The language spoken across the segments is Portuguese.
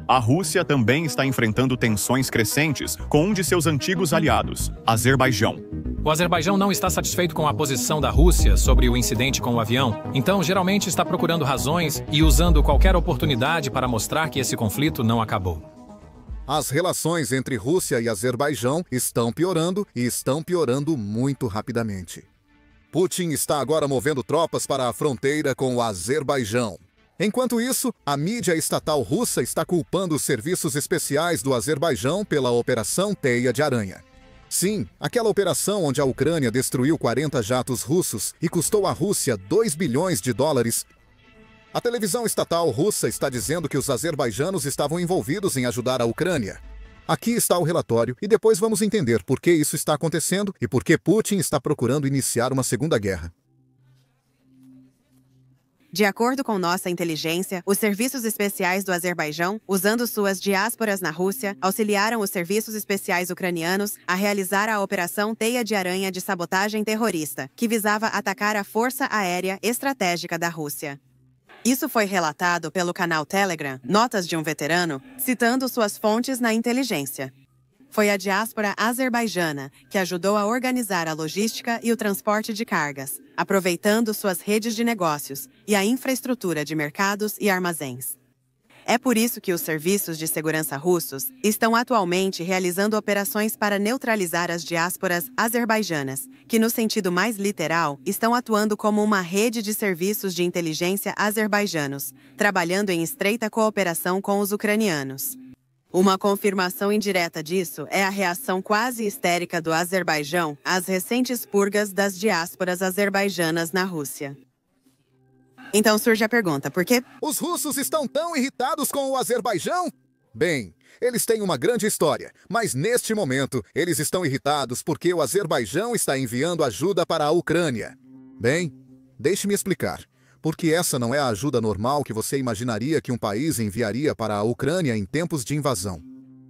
A Rússia também está enfrentando tensões crescentes com um de seus antigos aliados, Azerbaijão. O Azerbaijão não está satisfeito com a posição da Rússia sobre o incidente com o avião, então geralmente está procurando razões e usando qualquer oportunidade para mostrar que esse conflito não acabou. As relações entre Rússia e Azerbaijão estão piorando e estão piorando muito rapidamente. Putin está agora movendo tropas para a fronteira com o Azerbaijão. Enquanto isso, a mídia estatal russa está culpando os serviços especiais do Azerbaijão pela Operação Teia de Aranha. Sim, aquela operação onde a Ucrânia destruiu 40 jatos russos e custou à Rússia 2 bilhões de dólares. A televisão estatal russa está dizendo que os azerbaijanos estavam envolvidos em ajudar a Ucrânia. Aqui está o relatório e depois vamos entender por que isso está acontecendo e por que Putin está procurando iniciar uma segunda guerra. De acordo com nossa inteligência, os serviços especiais do Azerbaijão, usando suas diásporas na Rússia, auxiliaram os serviços especiais ucranianos a realizar a Operação Teia de Aranha de sabotagem terrorista, que visava atacar a Força Aérea Estratégica da Rússia. Isso foi relatado pelo canal Telegram, Notas de um Veterano, citando suas fontes na inteligência. Foi a diáspora azerbaijana que ajudou a organizar a logística e o transporte de cargas, aproveitando suas redes de negócios e a infraestrutura de mercados e armazéns. É por isso que os serviços de segurança russos estão atualmente realizando operações para neutralizar as diásporas azerbaijanas, que, no sentido mais literal, estão atuando como uma rede de serviços de inteligência azerbaijanos, trabalhando em estreita cooperação com os ucranianos. Uma confirmação indireta disso é a reação quase histérica do Azerbaijão às recentes purgas das diásporas azerbaijanas na Rússia. Então surge a pergunta, por quê? Os russos estão tão irritados com o Azerbaijão? Bem, eles têm uma grande história, mas neste momento eles estão irritados porque o Azerbaijão está enviando ajuda para a Ucrânia. Bem, deixe-me explicar. Porque essa não é a ajuda normal que você imaginaria que um país enviaria para a Ucrânia em tempos de invasão.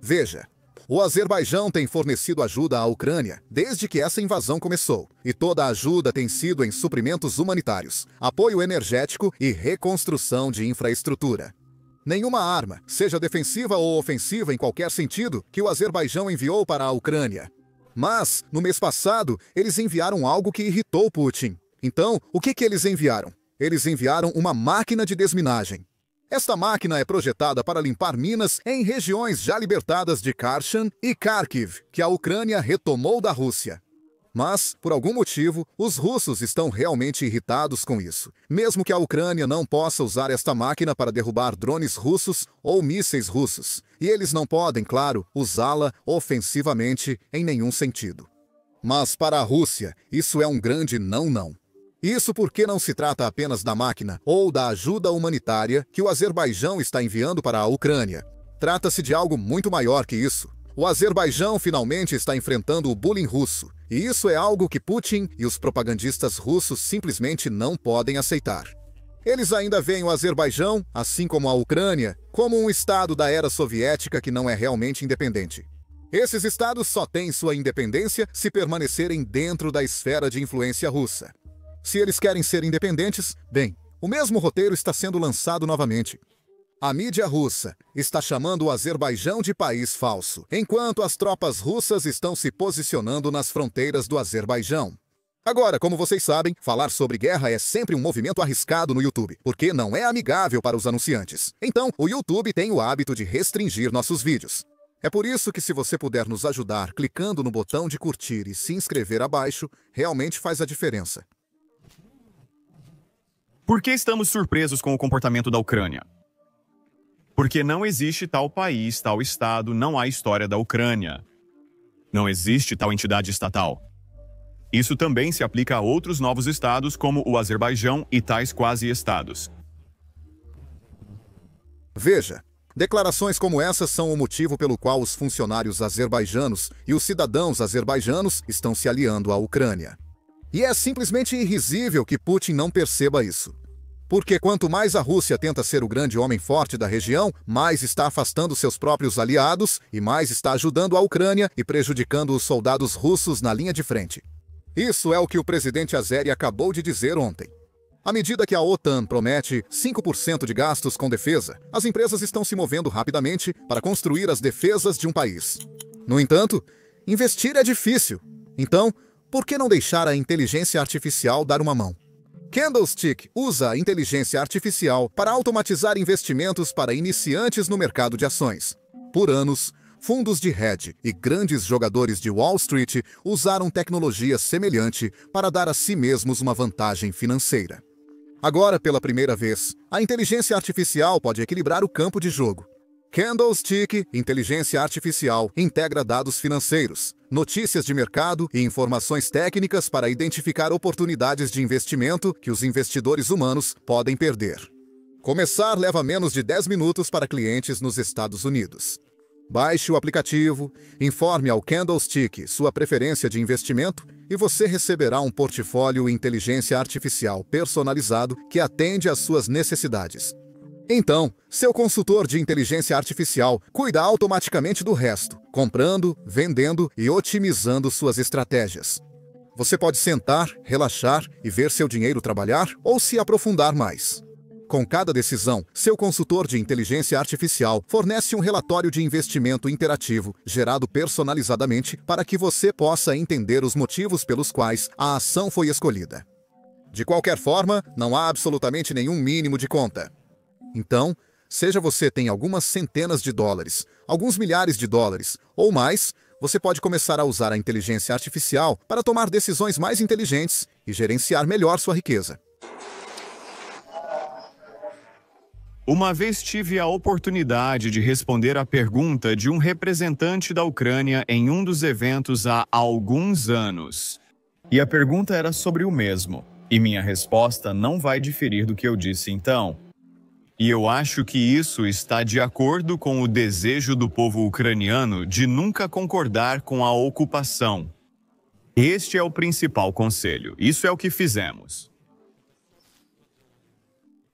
Veja, o Azerbaijão tem fornecido ajuda à Ucrânia desde que essa invasão começou, e toda a ajuda tem sido em suprimentos humanitários, apoio energético e reconstrução de infraestrutura. Nenhuma arma, seja defensiva ou ofensiva em qualquer sentido, que o Azerbaijão enviou para a Ucrânia. Mas, no mês passado, eles enviaram algo que irritou Putin. Então, o que eles enviaram? Eles enviaram uma máquina de desminagem. Esta máquina é projetada para limpar minas em regiões já libertadas de Kherson e Kharkiv, que a Ucrânia retomou da Rússia. Mas, por algum motivo, os russos estão realmente irritados com isso, mesmo que a Ucrânia não possa usar esta máquina para derrubar drones russos ou mísseis russos, e eles não podem, claro, usá-la ofensivamente em nenhum sentido. Mas para a Rússia, isso é um grande não. Isso porque não se trata apenas da máquina ou da ajuda humanitária que o Azerbaijão está enviando para a Ucrânia. Trata-se de algo muito maior que isso. O Azerbaijão finalmente está enfrentando o bullying russo, e isso é algo que Putin e os propagandistas russos simplesmente não podem aceitar. Eles ainda veem o Azerbaijão, assim como a Ucrânia, como um estado da era soviética que não é realmente independente. Esses estados só têm sua independência se permanecerem dentro da esfera de influência russa. Se eles querem ser independentes, bem, o mesmo roteiro está sendo lançado novamente. A mídia russa está chamando o Azerbaijão de país falso, enquanto as tropas russas estão se posicionando nas fronteiras do Azerbaijão. Agora, como vocês sabem, falar sobre guerra é sempre um movimento arriscado no YouTube, porque não é amigável para os anunciantes. Então, o YouTube tem o hábito de restringir nossos vídeos. É por isso que, se você puder nos ajudar clicando no botão de curtir e se inscrever abaixo, realmente faz a diferença. Por que estamos surpresos com o comportamento da Ucrânia? Porque não existe tal país, tal estado, não há história da Ucrânia. Não existe tal entidade estatal. Isso também se aplica a outros novos estados, como o Azerbaijão e tais quase-estados. Veja, declarações como essas são o motivo pelo qual os funcionários azerbaijanos e os cidadãos azerbaijanos estão se aliando à Ucrânia. E é simplesmente irrisível que Putin não perceba isso. Porque quanto mais a Rússia tenta ser o grande homem forte da região, mais está afastando seus próprios aliados e mais está ajudando a Ucrânia e prejudicando os soldados russos na linha de frente. Isso é o que o presidente azeri acabou de dizer ontem. À medida que a OTAN promete 5% de gastos com defesa, as empresas estão se movendo rapidamente para construir as defesas de um país. No entanto, investir é difícil. Então, por que não deixar a inteligência artificial dar uma mão? Candlestick usa a inteligência artificial para automatizar investimentos para iniciantes no mercado de ações. Por anos, fundos de hedge e grandes jogadores de Wall Street usaram tecnologia semelhante para dar a si mesmos uma vantagem financeira. Agora, pela primeira vez, a inteligência artificial pode equilibrar o campo de jogo. Candlestick Inteligência Artificial integra dados financeiros, notícias de mercado e informações técnicas para identificar oportunidades de investimento que os investidores humanos podem perder. Começar leva menos de 10 minutos para clientes nos Estados Unidos. Baixe o aplicativo, informe ao Candlestick sua preferência de investimento e você receberá um portfólio inteligência artificial personalizado que atende às suas necessidades. Então, seu consultor de inteligência artificial cuida automaticamente do resto, comprando, vendendo e otimizando suas estratégias. Você pode sentar, relaxar e ver seu dinheiro trabalhar ou se aprofundar mais. Com cada decisão, seu consultor de inteligência artificial fornece um relatório de investimento interativo, gerado personalizadamente, para que você possa entender os motivos pelos quais a ação foi escolhida. De qualquer forma, não há absolutamente nenhum mínimo de conta. Então, seja você tem algumas centenas de dólares, alguns milhares de dólares ou mais, você pode começar a usar a inteligência artificial para tomar decisões mais inteligentes e gerenciar melhor sua riqueza. Uma vez tive a oportunidade de responder à pergunta de um representante da Ucrânia em um dos eventos há alguns anos. E a pergunta era sobre o mesmo. E minha resposta não vai diferir do que eu disse então. E eu acho que isso está de acordo com o desejo do povo ucraniano de nunca concordar com a ocupação. Este é o principal conselho. Isso é o que fizemos.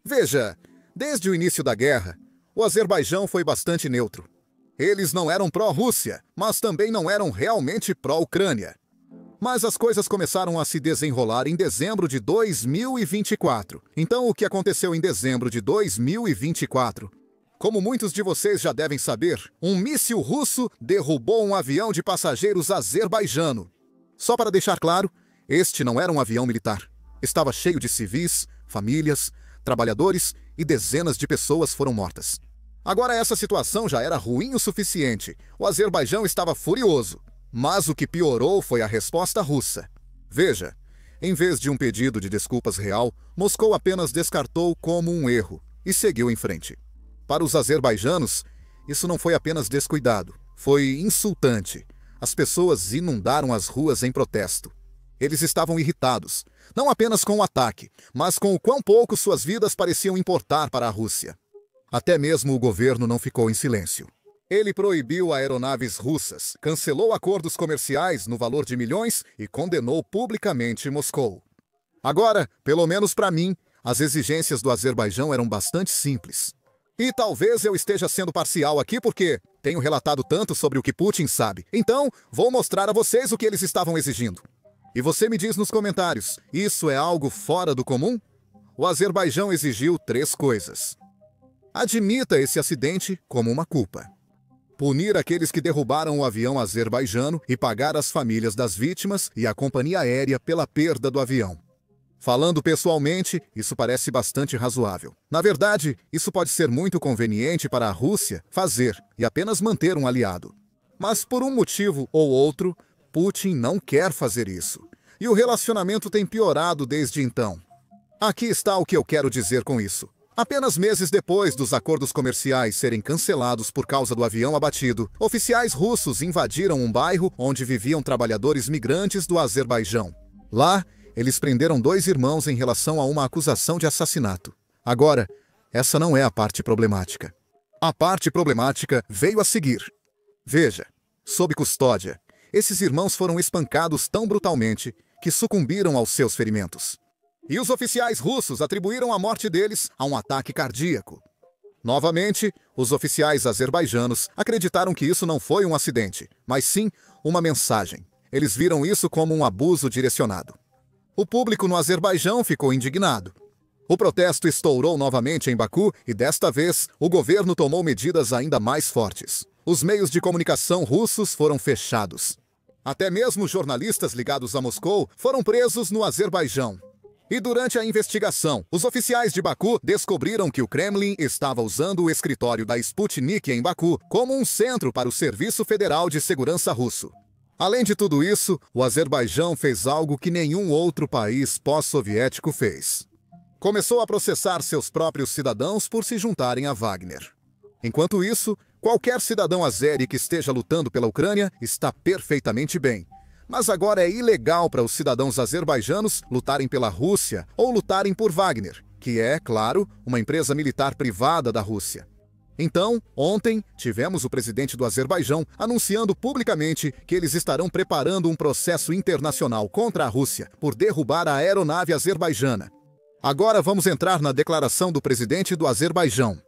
Veja, desde o início da guerra, o Azerbaijão foi bastante neutro. Eles não eram pró-Rússia, mas também não eram realmente pró-Ucrânia. Mas as coisas começaram a se desenrolar em dezembro de 2024. Então, o que aconteceu em dezembro de 2024? Como muitos de vocês já devem saber, um míssil russo derrubou um avião de passageiros azerbaijano. Só para deixar claro, este não era um avião militar. Estava cheio de civis, famílias, trabalhadores e dezenas de pessoas foram mortas. Agora essa situação já era ruim o suficiente. O Azerbaijão estava furioso. Mas o que piorou foi a resposta russa. Veja, em vez de um pedido de desculpas real, Moscou apenas descartou como um erro e seguiu em frente. Para os azerbaijanos, isso não foi apenas descuidado, foi insultante. As pessoas inundaram as ruas em protesto. Eles estavam irritados, não apenas com o ataque, mas com o quão pouco suas vidas pareciam importar para a Rússia. Até mesmo o governo não ficou em silêncio. Ele proibiu aeronaves russas, cancelou acordos comerciais no valor de milhões e condenou publicamente Moscou. Agora, pelo menos para mim, as exigências do Azerbaijão eram bastante simples. E talvez eu esteja sendo parcial aqui porque tenho relatado tanto sobre o que Putin sabe. Então, vou mostrar a vocês o que eles estavam exigindo. E você me diz nos comentários, isso é algo fora do comum? O Azerbaijão exigiu 3 coisas. Admita esse acidente como uma culpa. Punir aqueles que derrubaram o avião azerbaijano e pagar as famílias das vítimas e a companhia aérea pela perda do avião. Falando pessoalmente, isso parece bastante razoável. Na verdade, isso pode ser muito conveniente para a Rússia fazer e apenas manter um aliado. Mas por um motivo ou outro, Putin não quer fazer isso. E o relacionamento tem piorado desde então. Aqui está o que eu quero dizer com isso. Apenas meses depois dos acordos comerciais serem cancelados por causa do avião abatido, oficiais russos invadiram um bairro onde viviam trabalhadores migrantes do Azerbaijão. Lá, eles prenderam 2 irmãos em relação a uma acusação de assassinato. Agora, essa não é a parte problemática. A parte problemática veio a seguir. Veja, sob custódia, esses irmãos foram espancados tão brutalmente que sucumbiram aos seus ferimentos. E os oficiais russos atribuíram a morte deles a um ataque cardíaco. Novamente, os oficiais azerbaijanos acreditaram que isso não foi um acidente, mas sim uma mensagem. Eles viram isso como um abuso direcionado. O público no Azerbaijão ficou indignado. O protesto estourou novamente em Baku e, desta vez, o governo tomou medidas ainda mais fortes. Os meios de comunicação russos foram fechados. Até mesmo jornalistas ligados a Moscou foram presos no Azerbaijão. E durante a investigação, os oficiais de Baku descobriram que o Kremlin estava usando o escritório da Sputnik em Baku como um centro para o Serviço Federal de Segurança russo. Além de tudo isso, o Azerbaijão fez algo que nenhum outro país pós-soviético fez. Começou a processar seus próprios cidadãos por se juntarem a Wagner. Enquanto isso, qualquer cidadão azeri que esteja lutando pela Ucrânia está perfeitamente bem. Mas agora é ilegal para os cidadãos azerbaijanos lutarem pela Rússia ou lutarem por Wagner, que é, claro, uma empresa militar privada da Rússia. Então, ontem, tivemos o presidente do Azerbaijão anunciando publicamente que eles estarão preparando um processo internacional contra a Rússia por derrubar a aeronave azerbaijana. Agora vamos entrar na declaração do presidente do Azerbaijão.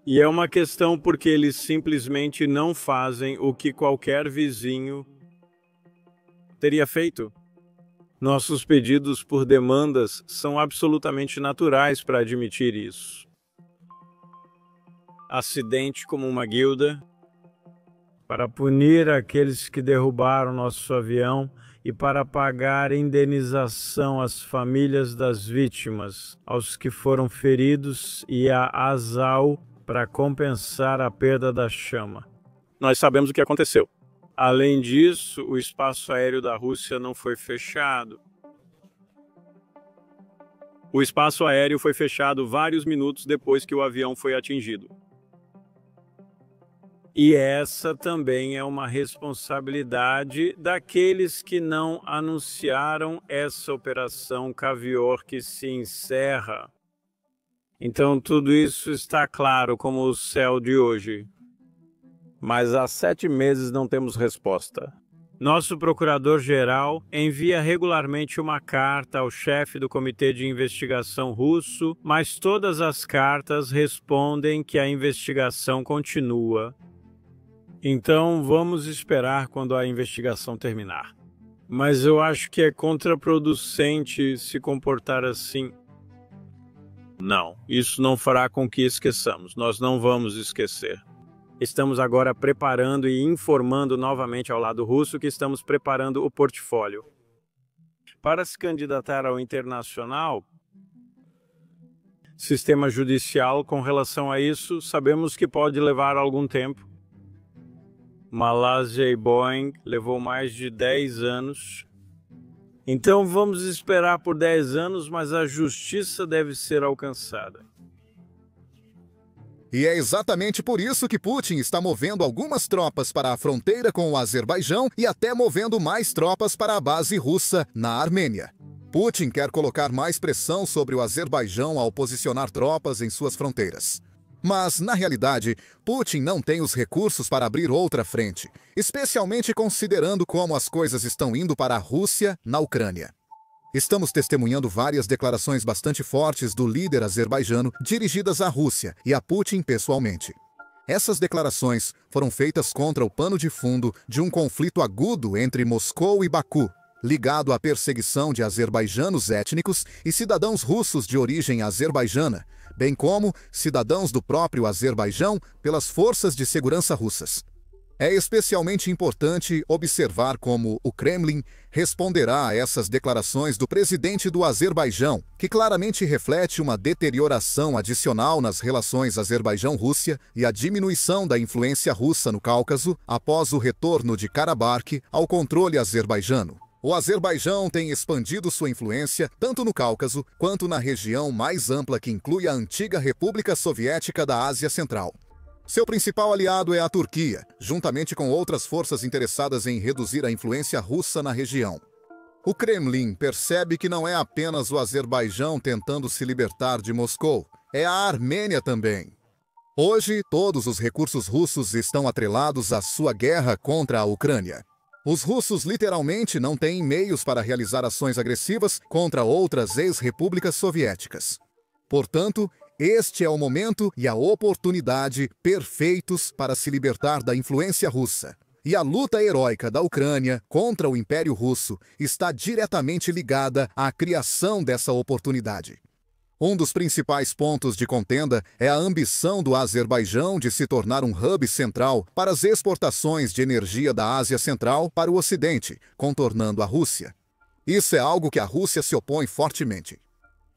E é uma questão porque eles simplesmente não fazem o que qualquer vizinho teria feito. Nossos pedidos por demandas são absolutamente naturais para admitir isso. Acidente como uma guilda, para punir aqueles que derrubaram nosso avião e para pagar indenização às famílias das vítimas, aos que foram feridos e a ASAL para compensar a perda da chama. Nós sabemos o que aconteceu. Além disso, o espaço aéreo da Rússia não foi fechado. O espaço aéreo foi fechado vários minutos depois que o avião foi atingido. E essa também é uma responsabilidade daqueles que não anunciaram essa operação Cavior que se encerra. Então tudo isso está claro como o céu de hoje. Mas há 7 meses não temos resposta. Nosso procurador-geral envia regularmente uma carta ao chefe do Comitê de Investigação russo, mas todas as cartas respondem que a investigação continua. Então vamos esperar quando a investigação terminar. Mas eu acho que é contraproducente se comportar assim. Não, isso não fará com que esqueçamos. Nós não vamos esquecer. Estamos agora preparando e informando novamente ao lado russo que estamos preparando o portfólio. Para se candidatar ao internacional, sistema judicial com relação a isso, sabemos que pode levar algum tempo. Malásia e Boeing levou mais de 10 anos. Então vamos esperar por 10 anos, mas a justiça deve ser alcançada. E é exatamente por isso que Putin está movendo algumas tropas para a fronteira com o Azerbaijão e até movendo mais tropas para a base russa na Armênia. Putin quer colocar mais pressão sobre o Azerbaijão ao posicionar tropas em suas fronteiras. Mas, na realidade, Putin não tem os recursos para abrir outra frente, especialmente considerando como as coisas estão indo para a Rússia na Ucrânia. Estamos testemunhando várias declarações bastante fortes do líder azerbaijano dirigidas à Rússia e a Putin pessoalmente. Essas declarações foram feitas contra o pano de fundo de um conflito agudo entre Moscou e Baku, ligado à perseguição de azerbaijanos étnicos e cidadãos russos de origem azerbaijana, bem como cidadãos do próprio Azerbaijão pelas forças de segurança russas. É especialmente importante observar como o Kremlin responderá a essas declarações do presidente do Azerbaijão, que claramente reflete uma deterioração adicional nas relações Azerbaijão-Rússia e a diminuição da influência russa no Cáucaso após o retorno de Karabakh ao controle azerbaijano. O Azerbaijão tem expandido sua influência tanto no Cáucaso quanto na região mais ampla que inclui a antiga República Soviética da Ásia Central. Seu principal aliado é a Turquia, juntamente com outras forças interessadas em reduzir a influência russa na região. O Kremlin percebe que não é apenas o Azerbaijão tentando se libertar de Moscou, é a Armênia também. Hoje, todos os recursos russos estão atrelados à sua guerra contra a Ucrânia. Os russos literalmente não têm meios para realizar ações agressivas contra outras ex-repúblicas soviéticas. Portanto, este é o momento e a oportunidade perfeitos para se libertar da influência russa. E a luta heróica da Ucrânia contra o Império Russo está diretamente ligada à criação dessa oportunidade. Um dos principais pontos de contenda é a ambição do Azerbaijão de se tornar um hub central para as exportações de energia da Ásia Central para o Ocidente, contornando a Rússia. Isso é algo que a Rússia se opõe fortemente.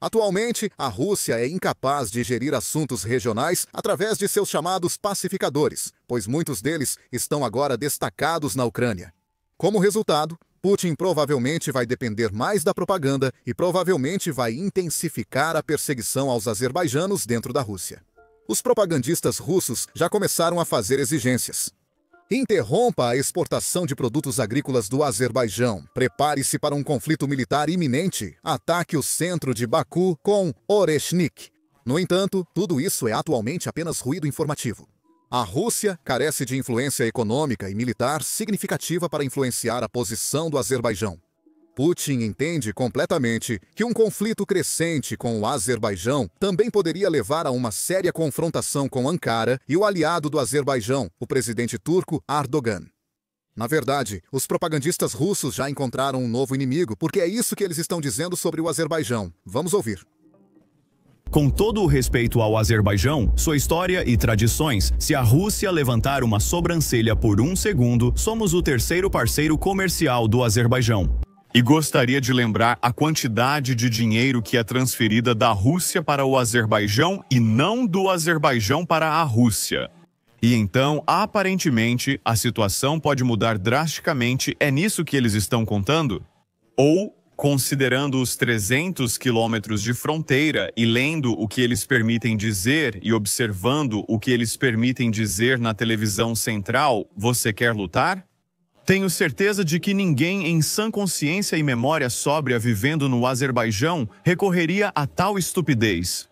Atualmente, a Rússia é incapaz de gerir assuntos regionais através de seus chamados pacificadores, pois muitos deles estão agora destacados na Ucrânia. Como resultado, Putin provavelmente vai depender mais da propaganda e provavelmente vai intensificar a perseguição aos azerbaijanos dentro da Rússia. Os propagandistas russos já começaram a fazer exigências. Interrompa a exportação de produtos agrícolas do Azerbaijão. Prepare-se para um conflito militar iminente. Ataque o centro de Baku com Oreshnik. No entanto, tudo isso é atualmente apenas ruído informativo. A Rússia carece de influência econômica e militar significativa para influenciar a posição do Azerbaijão. Putin entende completamente que um conflito crescente com o Azerbaijão também poderia levar a uma séria confrontação com Ankara e o aliado do Azerbaijão, o presidente turco Erdogan. Na verdade, os propagandistas russos já encontraram um novo inimigo, porque é isso que eles estão dizendo sobre o Azerbaijão. Vamos ouvir. Com todo o respeito ao Azerbaijão, sua história e tradições, se a Rússia levantar uma sobrancelha por um segundo, somos o terceiro parceiro comercial do Azerbaijão. E gostaria de lembrar a quantidade de dinheiro que é transferida da Rússia para o Azerbaijão e não do Azerbaijão para a Rússia. E então, aparentemente, a situação pode mudar drasticamente. É nisso que eles estão contando? Ou, considerando os 300 quilômetros de fronteira e lendo o que eles permitem dizer e observando o que eles permitem dizer na televisão central, você quer lutar? Tenho certeza de que ninguém em sã consciência e memória sóbria vivendo no Azerbaijão recorreria a tal estupidez.